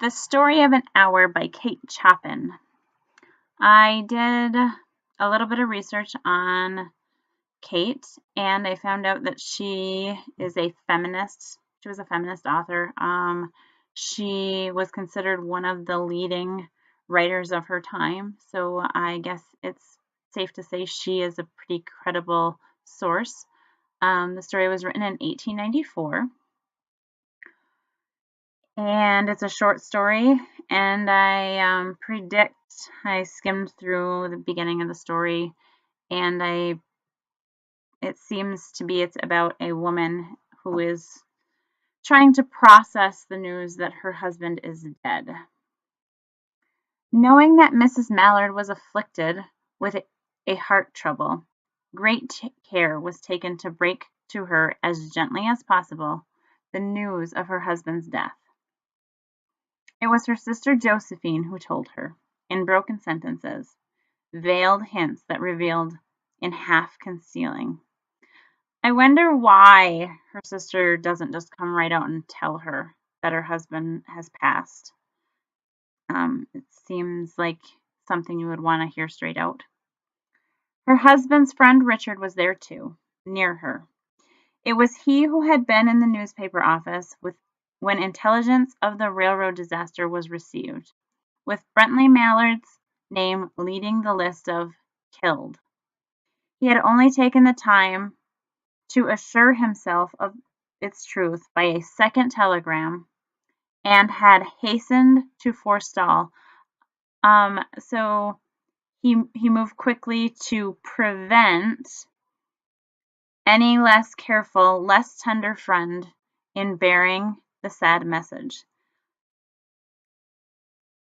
The Story of an Hour by Kate Chopin. I did a little bit of research on Kate, and I found out that she is a feminist. She was a feminist author. She was considered one of the leading writers of her time, so I guess it's safe to say she is a pretty credible source. The story was written in 1894. And it's a short story, and I skimmed through the beginning of the story, and it seems to be it's about a woman who is trying to process the news that her husband is dead. Knowing that Mrs. Mallard was afflicted with a heart trouble, great care was taken to break to her as gently as possible the news of her husband's death. It was her sister Josephine who told her, in broken sentences, veiled hints that revealed in half concealing. I wonder why her sister doesn't just come right out and tell her that her husband has passed. It seems like something you would want to hear straight out. Her husband's friend Richard was there too, near her. It was he who had been in the newspaper office when intelligence of the railroad disaster was received, with Bentley Mallard's name leading the list of killed. He had only taken the time to assure himself of its truth by a second telegram and had hastened to forestall. So he moved quickly to prevent any less careful, less tender friend in bearing the sad message.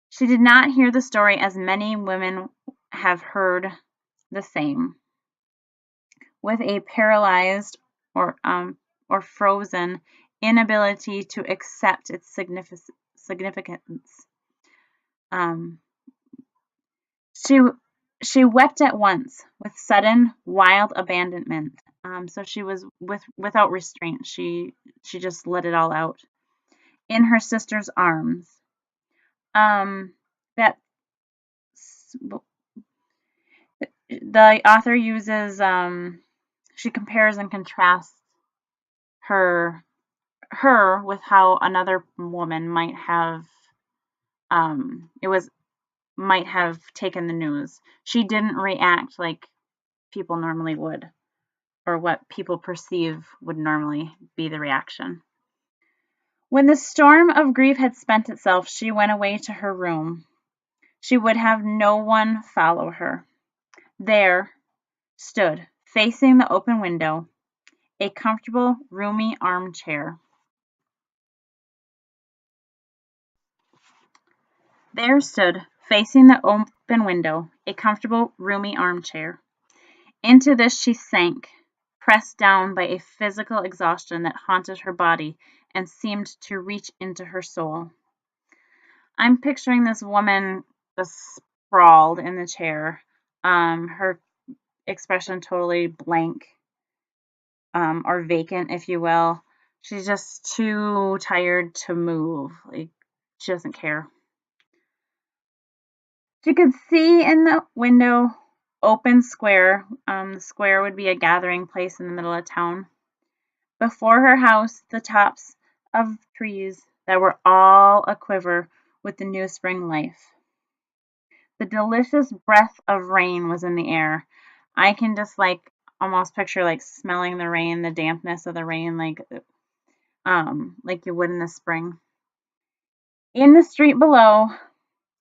She did not hear the story as many women have heard the same, with a paralyzed or frozen inability to accept its significance. She wept at once with sudden, wild abandonment. So she was without restraint. She just let it all out in her sister's arms. That the author uses. She compares and contrasts her with how another woman might have might have taken the news. She didn't react like people normally would, or what people perceive would normally be the reaction. When the storm of grief had spent itself, she went away to her room. She would have no one follow her. There stood, facing the open window, a comfortable, roomy armchair. There stood, facing the open window, a comfortable, roomy armchair. Into this she sank, pressed down by a physical exhaustion that haunted her body and seemed to reach into her soul. I'm picturing this woman just sprawled in the chair, her expression totally blank, or vacant, if you will. She's just too tired to move. Like, she doesn't care. She could see in the window open square. The square would be a gathering place in the middle of town. Before her house, the tops of trees that were all aquiver with the new spring life. The delicious breath of rain was in the air. I can just almost picture smelling the rain, the dampness of the rain, like you would in the spring. In the street below,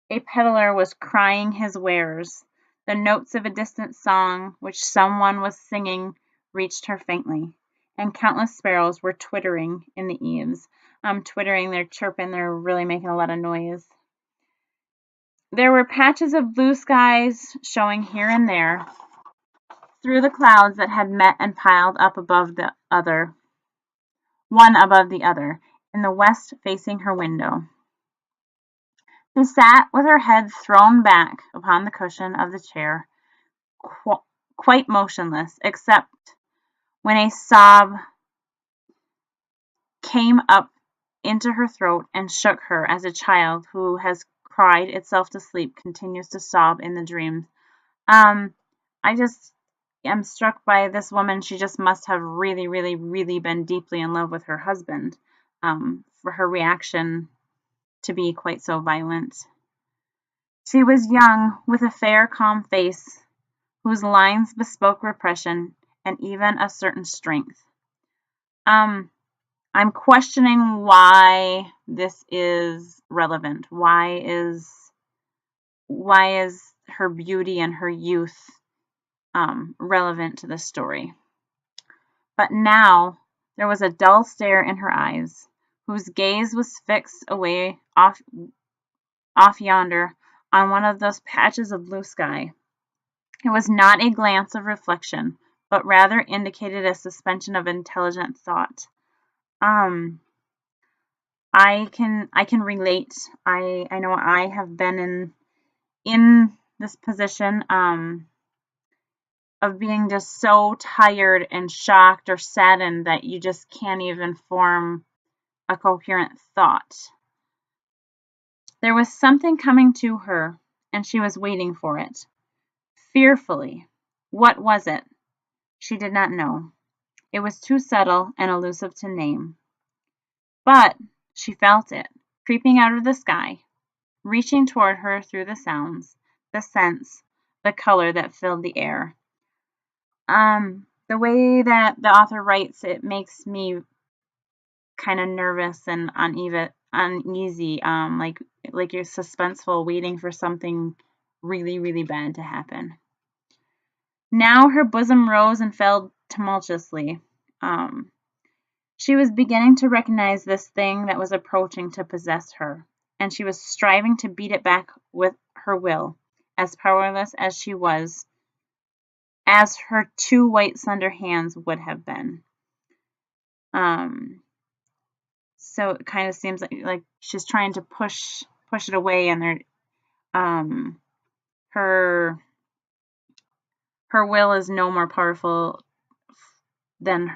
a peddler was crying his wares. The notes of a distant song which someone was singing reached her faintly, and countless sparrows were twittering in the eaves. Twittering, they're chirping, they're really making a lot of noise. There were patches of blue skies showing here and there through the clouds that had met and piled up above the other, one above the other, in the west facing her window. She sat with her head thrown back upon the cushion of the chair, quite motionless, except when a sob came up into her throat and shook her as a child who has cried itself to sleep continues to sob in the dreams. I just am struck by this woman. She just must have really, really, really been deeply in love with her husband, for her reaction to be quite so violent. She was young, with a fair, calm face, whose lines bespoke repression and even a certain strength. I'm questioning why this is relevant. Why is her beauty and her youth relevant to the story? But now there was a dull stare in her eyes, whose gaze was fixed away off yonder on one of those patches of blue sky. It was not a glance of reflection, but rather indicated a suspension of intelligent thought. I can relate. I know I have been in this position of being just so tired and shocked or saddened that you just can't even form a coherent thought. There was something coming to her, and she was waiting for it, fearfully. What was it? She did not know. It was too subtle and elusive to name. But she felt it, creeping out of the sky, reaching toward her through the sounds, the scents, the color that filled the air. The way that the author writes, it makes me kind of nervous and uneasy, like you're suspenseful, waiting for something really, really bad to happen. Now her bosom rose and fell tumultuously. She was beginning to recognize this thing that was approaching to possess her, and she was striving to beat it back with her will, as powerless as she was, as her two white slender hands would have been. So it kind of seems like she's trying to push it away, and her will is no more powerful than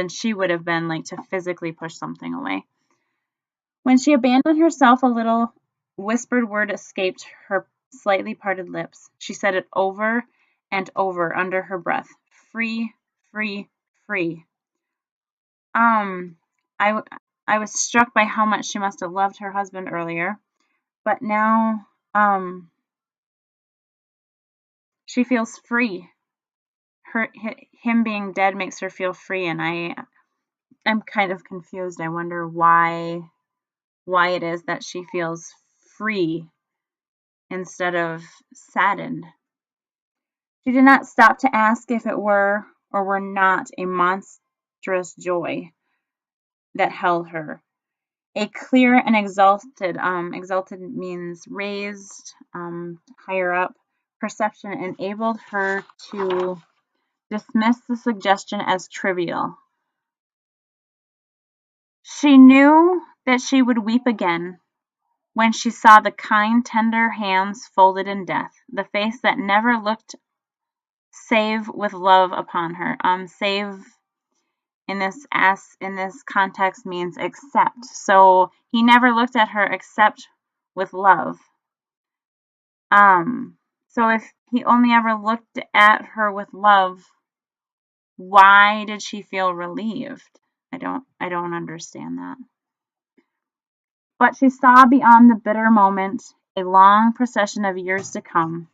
she would have been, like, to physically push something away. When she abandoned herself, a little whispered word escaped her slightly parted lips. She said it over and over under her breath. Free, free, free. I was struck by how much she must have loved her husband earlier, but now she feels free. Him being dead makes her feel free, and I'm kind of confused. I wonder why it is that she feels free instead of saddened. She did not stop to ask if it were or were not a monstrous joy that held her. A clear and exalted, exalted means raised, higher up, perception enabled her to dismiss the suggestion as trivial. She knew that she would weep again when she saw the kind, tender hands folded in death, the face that never looked save with love upon her. Save in this context means except. So he never looked at her except with love. So if he only ever looked at her with love, why did she feel relieved? I don't understand that. But she saw beyond the bitter moment a long procession of years to come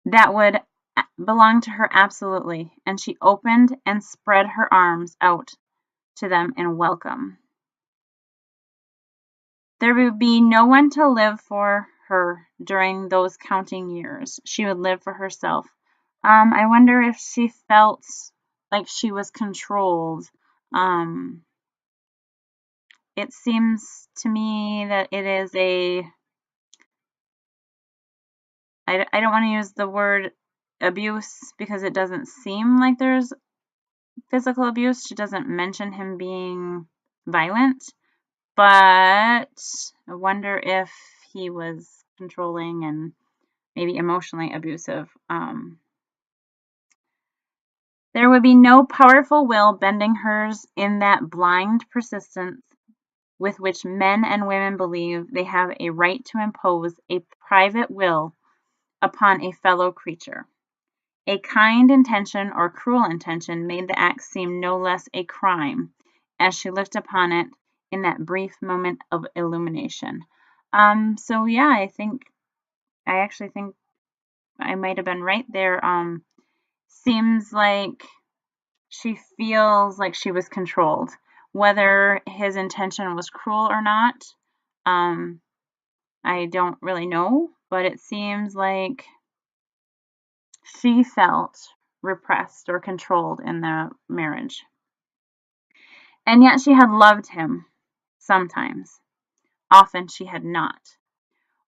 that would belong to her absolutely, and she opened and spread her arms out to them in welcome. There would be no one to live for her during those counting years. She would live for herself. I wonder if she felt like she was controlled. It seems to me that it is I don't want to use the word abuse because it doesn't seem like there's physical abuse. She doesn't mention him being violent, but I wonder if he was controlling and maybe emotionally abusive. There would be no powerful will bending hers in that blind persistence with which men and women believe they have a right to impose a private will upon a fellow creature. A kind intention or cruel intention made the act seem no less a crime as she looked upon it in that brief moment of illumination. So yeah, I actually think I might have been right there. Seems like she feels like she was controlled, whether his intention was cruel or not. Um, I don't really know, but it seems like she felt repressed or controlled in the marriage. And yet she had loved him sometimes. Often she had not.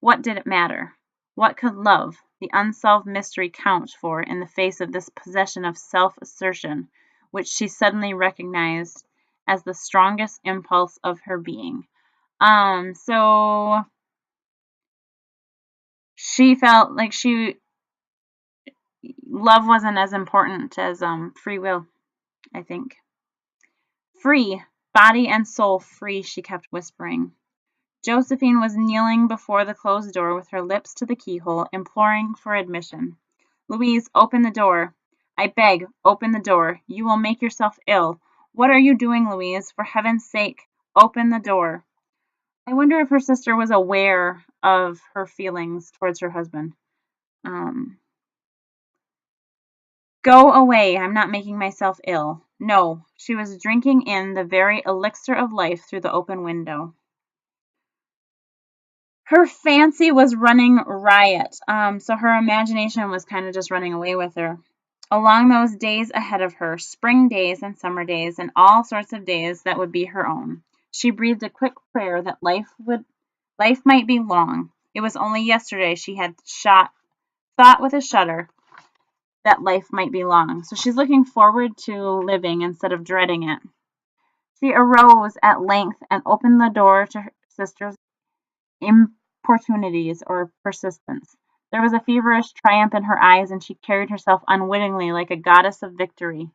What did it matter? What could love, the unsolved mystery, count for in the face of this possession of self-assertion, which she suddenly recognized as the strongest impulse of her being? So she felt like love wasn't as important as free will, I think. Free, body and soul free, she kept whispering. Josephine was kneeling before the closed door with her lips to the keyhole, imploring for admission. Louise, open the door. I beg, open the door. You will make yourself ill. What are you doing, Louise? For heaven's sake, open the door. I wonder if her sister was aware of her feelings towards her husband. Go away, I'm not making myself ill. No, she was drinking in the very elixir of life through the open window. Her fancy was running riot, so her imagination was kind of just running away with her. Along those days ahead of her, spring days and summer days, and all sorts of days that would be her own, she breathed a quick prayer that life might be long. It was only yesterday she had thought with a shudder that life might be long. So she's looking forward to living instead of dreading it. She arose at length and opened the door to her sister's importunities or persistence. There was a feverish triumph in her eyes, and she carried herself unwittingly like a goddess of victory.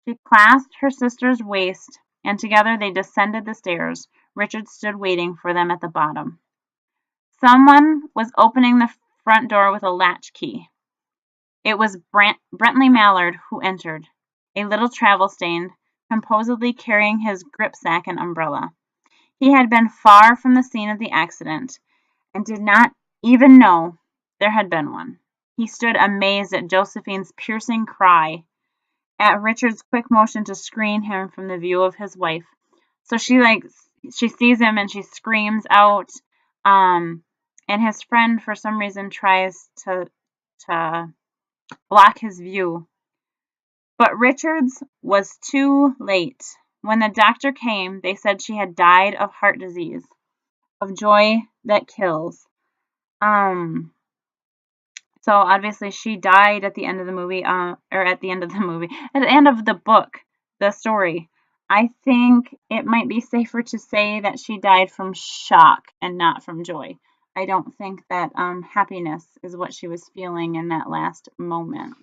She clasped her sister's waist, and together they descended the stairs. Richard stood waiting for them at the bottom. Someone was opening the front door with a latch key. It was Brentley Mallard who entered, a little travel-stained, composedly carrying his gripsack and umbrella. He had been far from the scene of the accident, and did not even know there had been one. He stood amazed at Josephine's piercing cry, at Richard's quick motion to screen him from the view of his wife. So she sees him and she screams out, and his friend for some reason tries to block his view. But Richard's was too late. When the doctor came, they said she had died of heart disease, of joy that kills. So obviously she died at the end of the movie, or at the end of the movie, at the end of the book, the story. I think it might be safer to say that she died from shock and not from joy. I don't think that happiness is what she was feeling in that last moment.